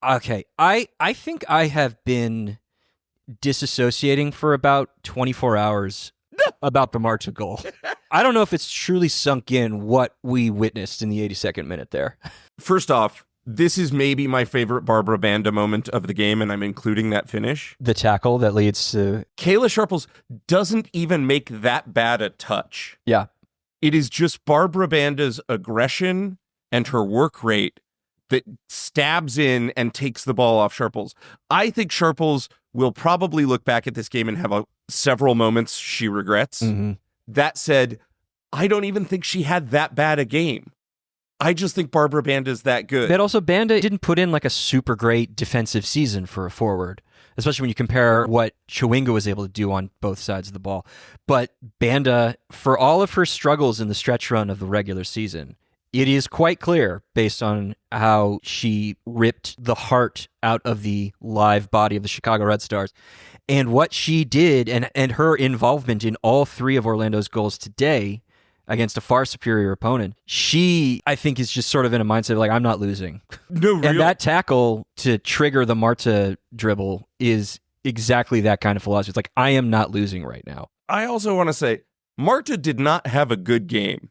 okay, I think I have been disassociating for about 24 hours about the Marta goal. I don't know if it's truly sunk in what we witnessed in the 82nd minute there. First off, this is maybe my favorite Barbara Banda moment of the game, and I'm including that finish. The tackle that leads to... Kayla Sharples doesn't even make that bad a touch. Yeah. It is just Barbara Banda's aggression and her work rate that stabs in and takes the ball off Sharples. I think Sharples will probably look back at this game and have several moments she regrets. Mm-hmm. That said, I don't even think she had that bad a game. I just think Barbara Banda's that good. But also, Banda didn't put in like a super great defensive season for a forward, especially when you compare what Chewinga was able to do on both sides of the ball. But Banda, for all of her struggles in the stretch run of the regular season, it is quite clear, based on how she ripped the heart out of the live body of the Chicago Red Stars, and what she did, and her involvement in all 3 of Orlando's goals today against a far superior opponent. She, I think, is just sort of in a mindset of like, I'm not losing. No, real. And that tackle to trigger the Marta dribble is exactly that kind of philosophy. It's like, I am not losing right now. I also want to say, Marta did not have a good game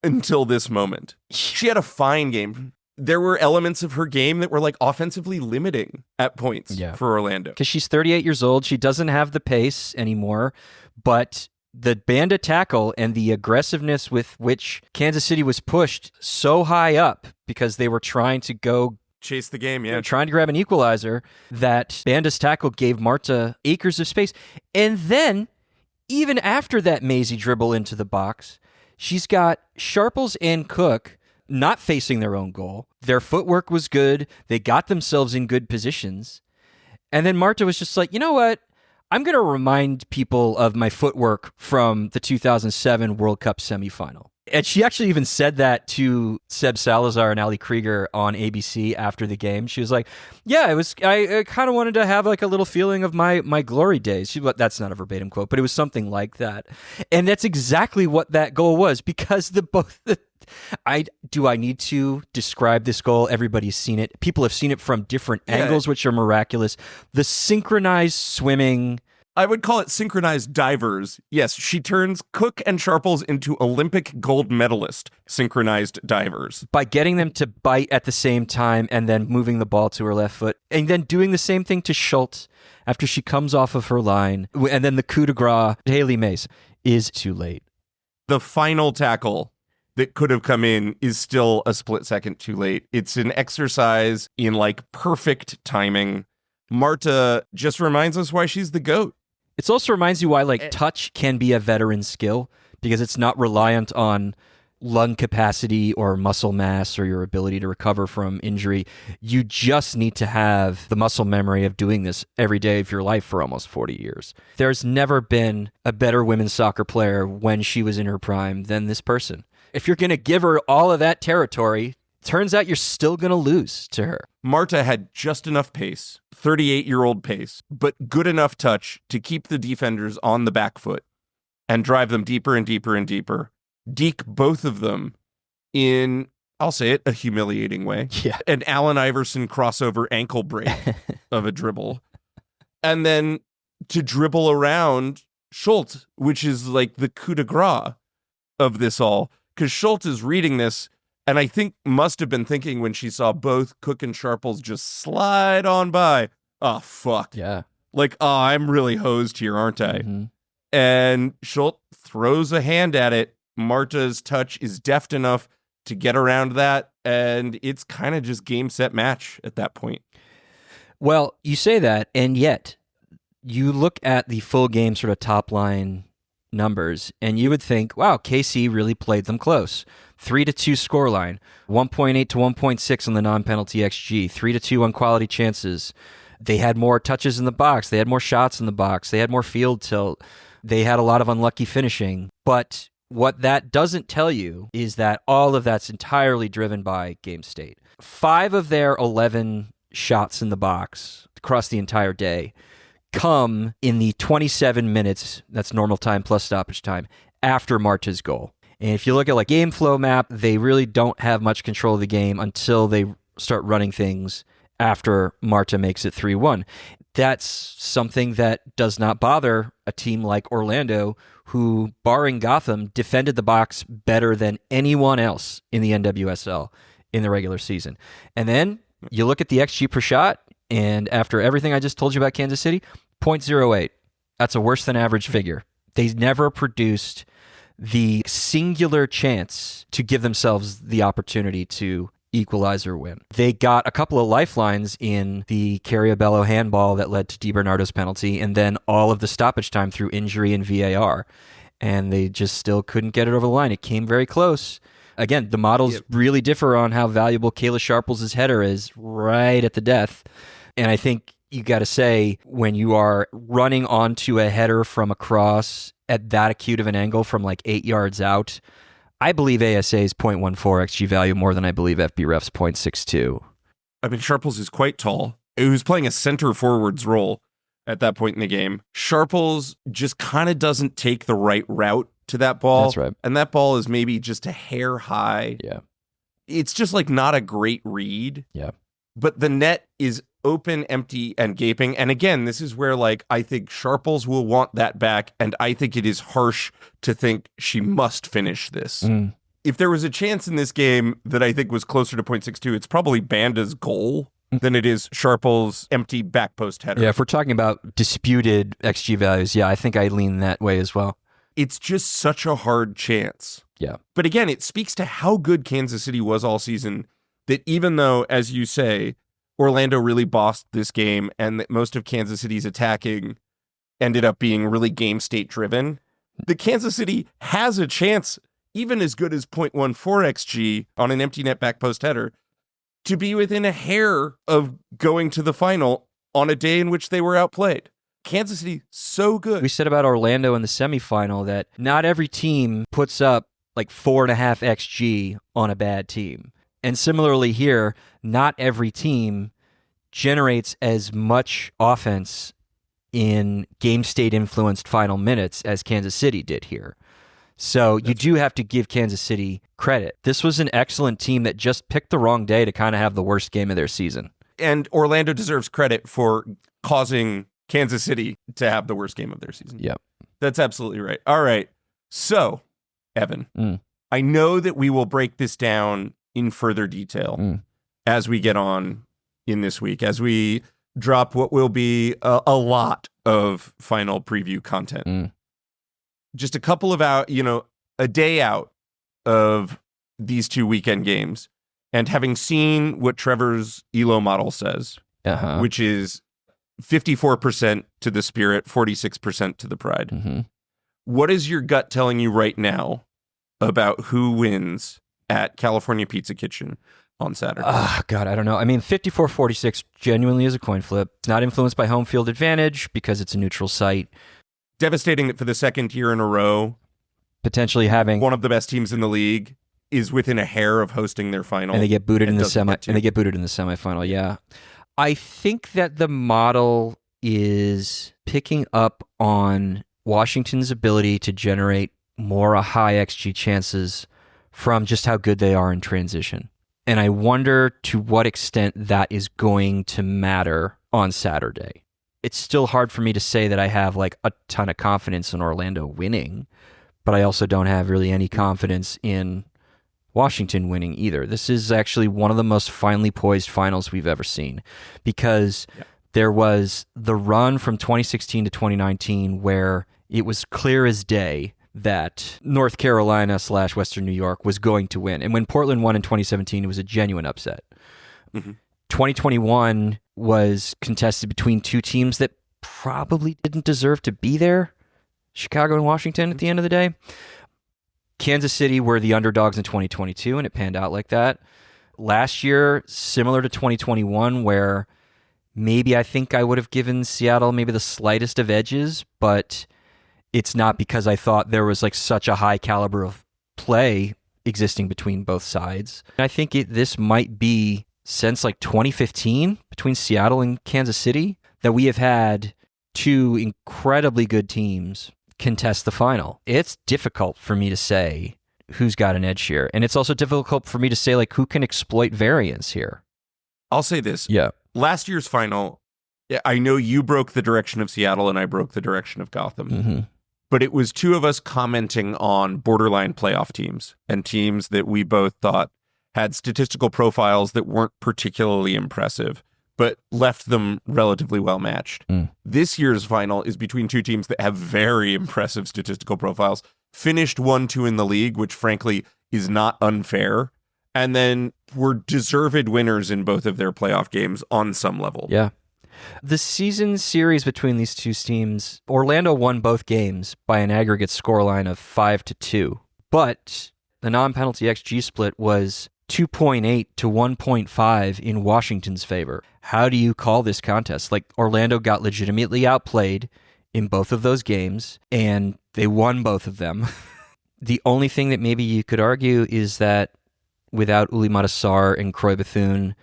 until this moment. She had a fine game. There were elements of her game that were like offensively limiting at points for Orlando. Because she's 38 years old. She doesn't have the pace anymore, but the Banda tackle and the aggressiveness with which Kansas City was pushed so high up because they were trying to go chase the game, trying to grab an equalizer, that Banda's tackle gave Marta acres of space. And then, even after that mazy dribble into the box, she's got Sharples and Cook not facing their own goal. Their footwork was good. They got themselves in good positions. And then Marta was just like, you know what? I'm going to remind people of my footwork from the 2007 World Cup semifinal. And she actually even said that to Seb Salazar and Ali Krieger on ABC after the game. She was like, yeah, I kind of wanted to have like a little feeling of my glory days. That's not a verbatim quote, but it was something like that. And that's exactly what that goal was, because do I need to describe this goal? Everybody's seen it. People have seen it from different angles, which are miraculous. The synchronized swimming. I would call it synchronized divers. Yes, she turns Cook and Sharples into Olympic gold medalist synchronized divers. By getting them to bite at the same time and then moving the ball to her left foot. And then doing the same thing to Schultz after she comes off of her line. And then the coup de grace, Haley Mace, is too late. The final tackle that could have come in is still a split second too late. It's an exercise in like perfect timing. Marta just reminds us why she's the GOAT. It also reminds you why like touch can be a veteran skill, because it's not reliant on lung capacity or muscle mass or your ability to recover from injury. You just need to have the muscle memory of doing this every day of your life for almost 40 years. There's never been a better women's soccer player when she was in her prime than this person. If you're going to give her all of that territory, turns out you're still going to lose to her. Marta had just enough pace, 38-year-old pace, but good enough touch to keep the defenders on the back foot and drive them deeper and deeper and deeper. Deke both of them in, I'll say it, a humiliating way. Yeah. An Allen Iverson crossover ankle break of a dribble. And then to dribble around Schultz, which is like the coup de grace of this all. Because Schultz is reading this, and I think must have been thinking when she saw both Cook and Sharples just slide on by, oh, fuck. Yeah. Like, oh, I'm really hosed here, aren't I? Mm-hmm. And Schultz throws a hand at it. Marta's touch is deft enough to get around that, and it's kind of just game, set, match at that point. Well, you say that, and yet you look at the full game sort of top line numbers, and you would think, wow, KC really played them close. 3-2 scoreline, 1.8 to 1.6 on the non-penalty XG, 3-2 on quality chances. They had more touches in the box. They had more shots in the box. They had more field tilt. They had a lot of unlucky finishing. But what that doesn't tell you is that all of that's entirely driven by game state. 5 of their 11 shots in the box across the entire day come in the 27 minutes, that's normal time plus stoppage time, after Marta's goal. And if you look at like game flow map, they really don't have much control of the game until they start running things after Marta makes it 3-1. That's something that does not bother a team like Orlando, who, barring Gotham, defended the box better than anyone else in the NWSL in the regular season. And then you look at the XG per shot, and after everything I just told you about Kansas City, 0.08. That's a worse than average figure. They never produced the singular chance to give themselves the opportunity to equalize or win. They got a couple of lifelines in the Carriabello handball that led to DiBernardo's penalty, and then all of the stoppage time through injury and VAR. And they just still couldn't get it over the line. It came very close. Again, the models really differ on how valuable Kayla Sharples' header is right at the death. And I think you got to say, when you are running onto a header from across at that acute of an angle from like 8 yards out, I believe ASA's 0.14 XG value more than I believe FBref's 0.62. I mean, Sharples is quite tall. He was playing a center forward's role at that point in the game. Sharples just kind of doesn't take the right route to that ball. That's right. And that ball is maybe just a hair high. Yeah. It's just like not a great read. Yeah. But the net is open, empty, and gaping. And again, this is where like I think Sharples will want that back, and I think it is harsh to think she must finish this. If there was a chance in this game that I think was closer to 0.62, it's probably Banda's goal than it is Sharples' empty back post header. Yeah, if we're talking about disputed XG values, yeah, I think I lean that way as well. It's just such a hard chance. Yeah. But again, it speaks to how good Kansas City was all season, that even though, as you say, Orlando really bossed this game and that most of Kansas City's attacking ended up being really game state driven, the Kansas City has a chance, even as good as 0.14 XG on an empty net back post header, to be within a hair of going to the final on a day in which they were outplayed. Kansas City, so good. We said about Orlando in the semifinal that not every team puts up like 4.5 XG on a bad team. And similarly here, not every team generates as much offense in game state influenced final minutes as Kansas City did here. So you do have to give Kansas City credit. This was an excellent team that just picked the wrong day to kind of have the worst game of their season. And Orlando deserves credit for causing Kansas City to have the worst game of their season. Yep. That's absolutely right. All right. So, Evan, I know that we will break this down in further detail as we get on in this week, as we drop what will be a lot of final preview content. Just a couple of a day out of these 2 weekend games, and having seen what Trevor's ELO model says, which is 54% to the Spirit, 46% to the Pride. What is your gut telling you right now about who wins at California Pizza Kitchen on Saturday? God, I don't know. I mean, 54-46 genuinely is a coin flip. It's not influenced by home field advantage because it's a neutral site. Devastating that for the second year in a row, potentially having one of the best teams in the league is within a hair of hosting their final, and they get booted in the semifinal. Yeah, I think that the model is picking up on Washington's ability to generate more high XG chances from just how good they are in transition. And I wonder to what extent that is going to matter on Saturday. It's still hard for me to say that I have like a ton of confidence in Orlando winning, but I also don't have really any confidence in Washington winning either. This is actually one of the most finely poised finals we've ever seen, because there was the run from 2016 to 2019 where it was clear as day that North Carolina / Western New York was going to win. And when Portland won in 2017, it was a genuine upset. 2021 was contested between two teams that probably didn't deserve to be there, Chicago and Washington at the end of the day. Kansas City were the underdogs in 2022, and it panned out like that. Last year, similar to 2021, where maybe I think I would have given Seattle maybe the slightest of edges, but it's not because I thought there was like such a high caliber of play existing between both sides. I think this might be, since like 2015 between Seattle and Kansas City, that we have had two incredibly good teams contest the final. It's difficult for me to say who's got an edge here. And it's also difficult for me to say like who can exploit variance here. I'll say this. Yeah. Last year's final, I know you broke the direction of Seattle and I broke the direction of Gotham. But it was two of us commenting on borderline playoff teams and teams that we both thought had statistical profiles that weren't particularly impressive, but left them relatively well matched. This year's final is between two teams that have very impressive statistical profiles, finished 1-2 in the league, which frankly is not unfair, and then were deserved winners in both of their playoff games on some level. Yeah. The season series between these two teams, Orlando won both games by an aggregate scoreline of 5-2, but the non-penalty XG split was 2.8 to 1.5 in Washington's favor. How do you call this contest? Like, Orlando got legitimately outplayed in both of those games, and they won both of them. The only thing that maybe you could argue is that without Uli Madasar and Croy Bethune,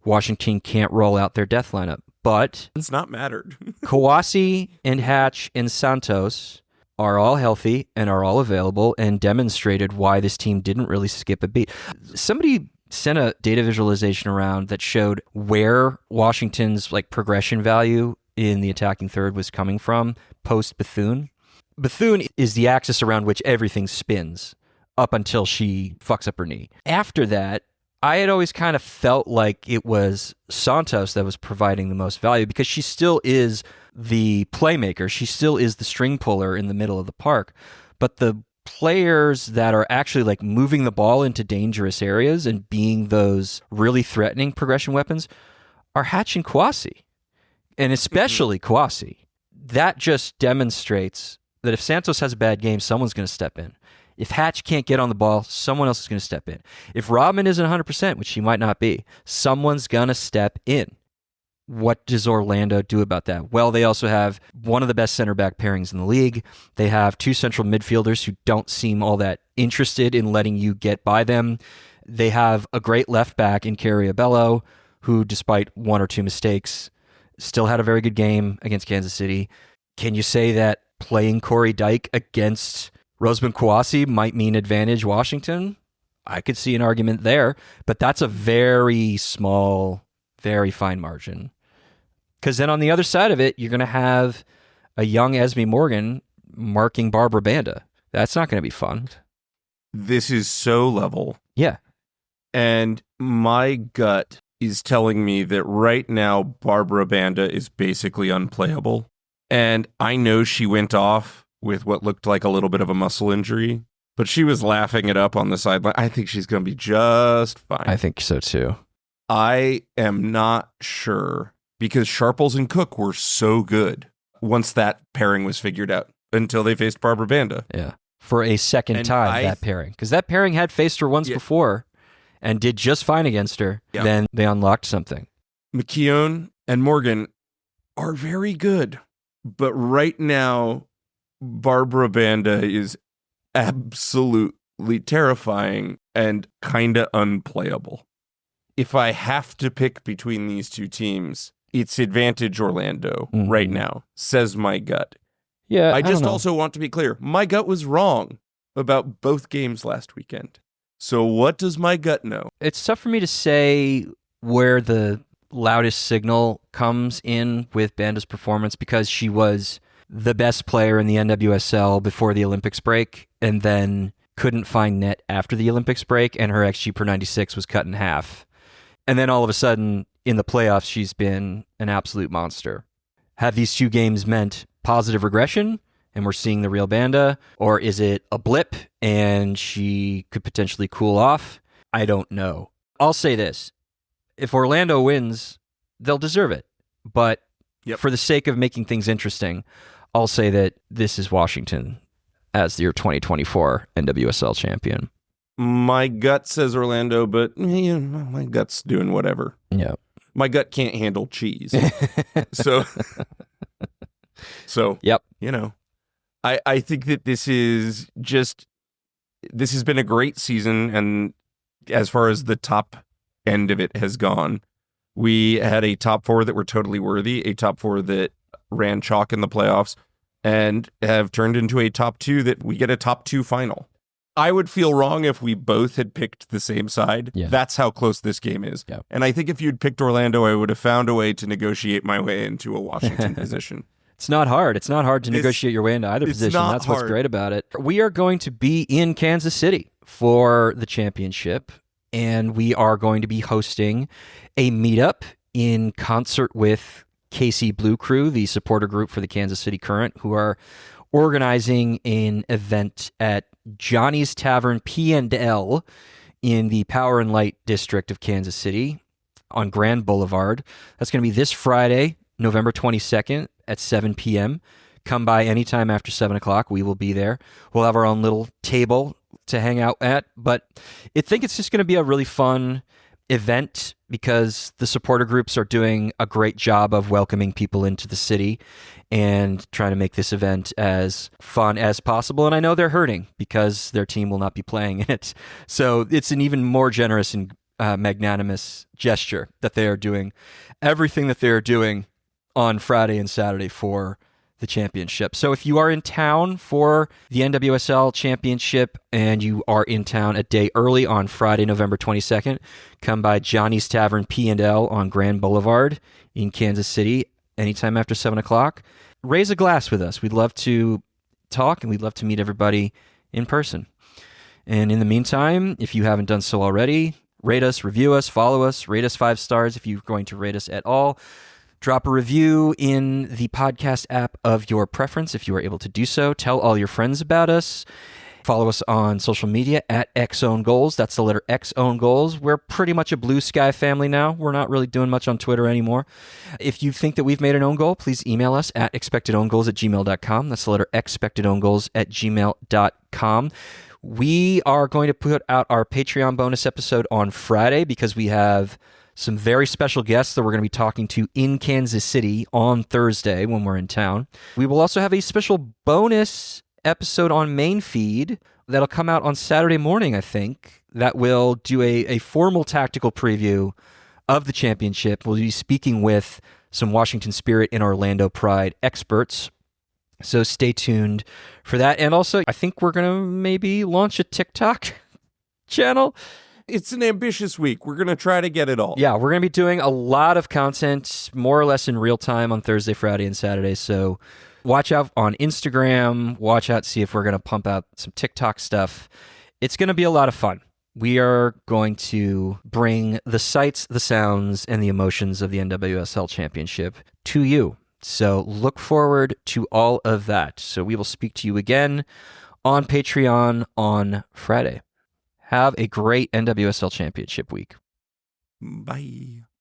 Washington can't roll out their death lineup. But it's not mattered. Kawasi and Hatch and Santos are all healthy and are all available and demonstrated why this team didn't really skip a beat. Somebody sent a data visualization around that showed where Washington's like progression value in the attacking third was coming from post Bethune. Bethune is the axis around which everything spins up until she fucks up her knee. After that, I had always kind of felt like it was Santos that was providing the most value because she still is the playmaker. She still is the string puller in the middle of the park. But the players that are actually like moving the ball into dangerous areas and being those really threatening progression weapons are Hatch and Kawasi, and especially Kawasi. That just demonstrates that if Santos has a bad game, someone's going to step in. If Hatch can't get on the ball, someone else is going to step in. If Rodman isn't 100%, which he might not be, someone's going to step in. What does Orlando do about that? Well, they also have one of the best center back pairings in the league. They have two central midfielders who don't seem all that interested in letting you get by them. They have a great left back in Carrie Abello, who, despite one or two mistakes, still had a very good game against Kansas City. Can you say that playing Corey Dyke against Roseman Kawasi might mean advantage Washington? I could see an argument there, but that's a very small, very fine margin. Because then on the other side of it, you're going to have a young Esme Morgan marking Barbara Banda. That's not going to be fun. This is so level. Yeah. And my gut is telling me that right now Barbara Banda is basically unplayable. And I know she went off with what looked like a little bit of a muscle injury, but she was laughing it up on the sideline. I think she's going to be just fine. I think so too. I am not sure because Sharples and Cook were so good once that pairing was figured out until they faced Barbara Banda. Yeah. For a second time, that pairing. Because that pairing had faced her once before and did just fine against her. Yeah. Then they unlocked something. McKeown and Morgan are very good, but right now, Barbara Banda is absolutely terrifying and kind of unplayable. If I have to pick between these two teams, it's advantage Orlando right now, says my gut. Yeah, I just also want to be clear. My gut was wrong about both games last weekend. So what does my gut know? It's tough for me to say where the loudest signal comes in with Banda's performance because she was the best player in the NWSL before the Olympics break and then couldn't find net after the Olympics break, and her XG per 96 was cut in half. And then all of a sudden, in the playoffs, she's been an absolute monster. Have these 2 games meant positive regression and we're seeing the real Banda? Or is it a blip and she could potentially cool off? I don't know. I'll say this. If Orlando wins, they'll deserve it. But for the sake of making things interesting, I'll say that this is Washington as your 2024 NWSL champion. My gut says Orlando, but my gut's doing whatever. Yeah. My gut can't handle cheese. So, yep. I think that this has been a great season. And as far as the top end of it has gone, we had a top 4 that were totally worthy, a top 4 that ran chalk in the playoffs, and have turned into a top 2 that we get a top 2 final. I would feel wrong if we both had picked the same side. Yeah. That's how close this game is. Yeah. And I think if you'd picked Orlando, I would have found a way to negotiate my way into a Washington position. It's not hard. It's not hard to negotiate your way into either position. That's what's great about it. We are going to be in Kansas City for the championship, and we are going to be hosting a meetup in concert with KC Blue Crew, the supporter group for the Kansas City Current, who are organizing an event at Johnny's Tavern P&L in the Power and Light district of Kansas City on Grand Boulevard. That's going to be this Friday, November 22nd at 7 p.m. Come by anytime after 7 o'clock. We will be there. We'll have our own little table to hang out at, but I think it's just going to be a really fun event because the supporter groups are doing a great job of welcoming people into the city and trying to make this event as fun as possible. And I know they're hurting because their team will not be playing in it. So it's an even more generous and magnanimous gesture that they are doing everything that they're doing on Friday and Saturday for the championship. So if you are in town for the NWSL Championship and you are in town a day early on Friday, November 22nd, come by Johnny's Tavern P&L on Grand Boulevard in Kansas City anytime after 7 o'clock. Raise a glass with us. We'd love to talk and we'd love to meet everybody in person. And in the meantime, if you haven't done so already, rate us, review us, follow us, rate us 5 stars if you're going to rate us at all. Drop a review in the podcast app of your preference if you are able to do so. Tell all your friends about us. Follow us on social media at XOwnGoals. That's the letter XOwnGoals. We're pretty much a blue sky family now. We're not really doing much on Twitter anymore. If you think that we've made an own goal, please email us at expectedowngoals@gmail.com. That's the letter expectedowngoals@gmail.com. We are going to put out our Patreon bonus episode on Friday because we have some very special guests that we're going to be talking to in Kansas City on Thursday when we're in town. We will also have a special bonus episode on main feed that'll come out on Saturday morning, I think, that will do a formal tactical preview of the championship. We'll be speaking with some Washington Spirit and Orlando Pride experts. So stay tuned for that. And also, I think we're going to maybe launch a TikTok channel. It's an ambitious week. We're going to try to get it all. Yeah, we're going to be doing a lot of content, more or less in real time on Thursday, Friday, and Saturday. So watch out on Instagram. Watch out, see if we're going to pump out some TikTok stuff. It's going to be a lot of fun. We are going to bring the sights, the sounds, and the emotions of the NWSL Championship to you. So look forward to all of that. So we will speak to you again on Patreon on Friday. Have a great NWSL Championship week. Bye.